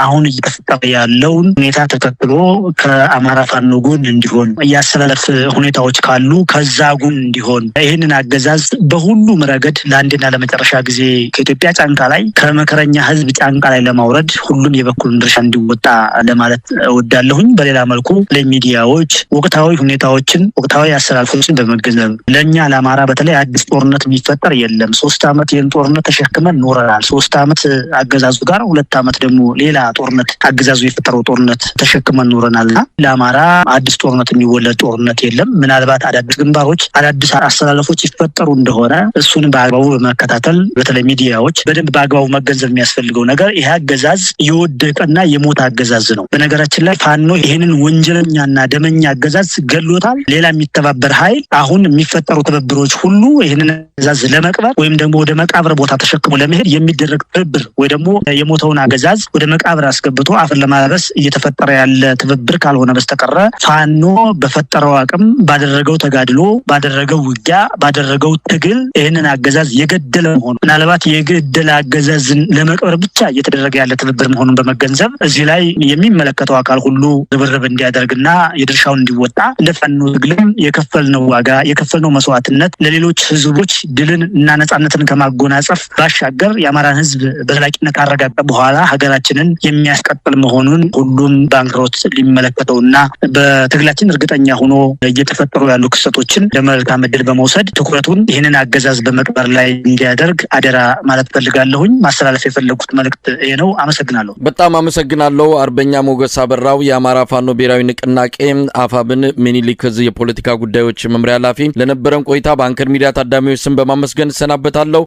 አሁን እየተፈጠረ ያለውን ሁኔታ ተከትሎ ከአማራ ፋኖ ጎን እንዲሆን እያሰላለፍ ሁኔታዎች ካሉ ከዛ ጎን እንዲሆን ይህንን አገዛዝ በሁሉም ረገድ ለአንድና ለመጨረሻ ጊዜ ከኢትዮጵያ ጫንቃ ላይ ከመከረኛ ህዝብ ጫንቃ ላይ ለማውረድ ሁሉም የበኩሉን ድርሻ እንዲወጣ ለማለት እወዳለሁኝ። በሌላ መልኩ ለሚዲያዎች ወቅታዊ ሁኔታዎችን ወቅታዊ አሰላልፎችን በመገንዘብ ለእኛ ለአማራ በተለይ አዲስ ጦርነት የሚፈጠር የለም። 3 ዓመት ይህን ጦርነት ተሸክመን ኖረናል። 3 ዓመት አገዛዙ ጋር 2 ዓመት ደግሞ ሌላ ጦርነት አገዛዙ የፈጠረው ጦርነት ተሸክመን ኖረናልና ለአማራ አዲስ ጦርነት የሚወለድ ጦርነት የለም። ምናልባት አዳዲስ ግንባሮች አዳዲስ አሰላለፎች ይፈጠሩ እንደሆነ እሱን በአግባቡ በመከታተል በተለይ ሚዲያዎች በደንብ በአግባቡ መገንዘብ የሚያስፈልገው ነገር ይህ አገዛዝ የወደቀና የሞተ አገዛዝ ነው። በነገራችን ላይ ፋኖ ይህንን ወንጀለኛና ደመኛ አገዛዝ ገሎታል። ሌላ የሚተባበር ኃይል አሁን የሚፈጠሩ ትብብሮች ሁሉ ይህንን አገዛዝ ለመቅበር ወይም ደግሞ ወደ መቃብር ቦታ ተሸክሞ ለመሄድ የሚደረግ ትብብር ወይ ደግሞ የሞተውን አገዛዝ ወደ መቃብር አስገብቶ አፈር ለማለበስ እየተፈጠረ ያለ ትብብር ካልሆነ በስተቀረ ፋኖ በፈጠረው አቅም ባደረገው ተጋድሎ ባደረገው ውጊያ ባደረገው ትግል ይህንን አገዛዝ የገደለ መሆኑ ምናልባት የገደለ አገዛዝን ለመቅበር ብቻ እየተደረገ ያለ ትብብር መሆኑን በመገንዘብ እዚህ ላይ የሚመለከተው አካል ሁሉ ርብርብ እንዲያደርግና የድርሻውን እንዲወጣ እንደ ፋኖ ትግልም የከፈልነው ዋጋ የከፈልነው መስዋዕትነት ለሌሎች ህዝቦች ድልን እና ነጻነትን ከማጎናጸፍ ባሻገር የአማራን ህዝብ በዘላቂነት ካረጋገጠ በኋላ ሀገራችንን የሚያስቀጥል መሆኑን ሁሉም በአንክሮት ሊመለከተውና በትግላችን እርግጠኛ ሆኖ እየተፈጠሩ ያሉ ክስተቶችን ለመልካም ዕድል በመውሰድ ትኩረቱን ይህንን አገዛዝ በመቅበር ላይ እንዲያደርግ አደራ ማለት ፈልጋለሁኝ። ማስተላለፍ የፈለጉት መልእክት ይሄ ነው። አመሰግናለሁ። በጣም አመሰግናለሁ። አርበኛ ሞገስ አበራው የአማራ ፋኖ ብሔራዊ ንቅናቄ አፋብን ሚኒሊክ ዕዝ የፖለቲካ ጉዳዮች መምሪያ ኃላፊ፣ ለነበረን ቆይታ በአንከር ሚዲያ ታዳሚዎች ስም በማመስገን እሰናበታለሁ።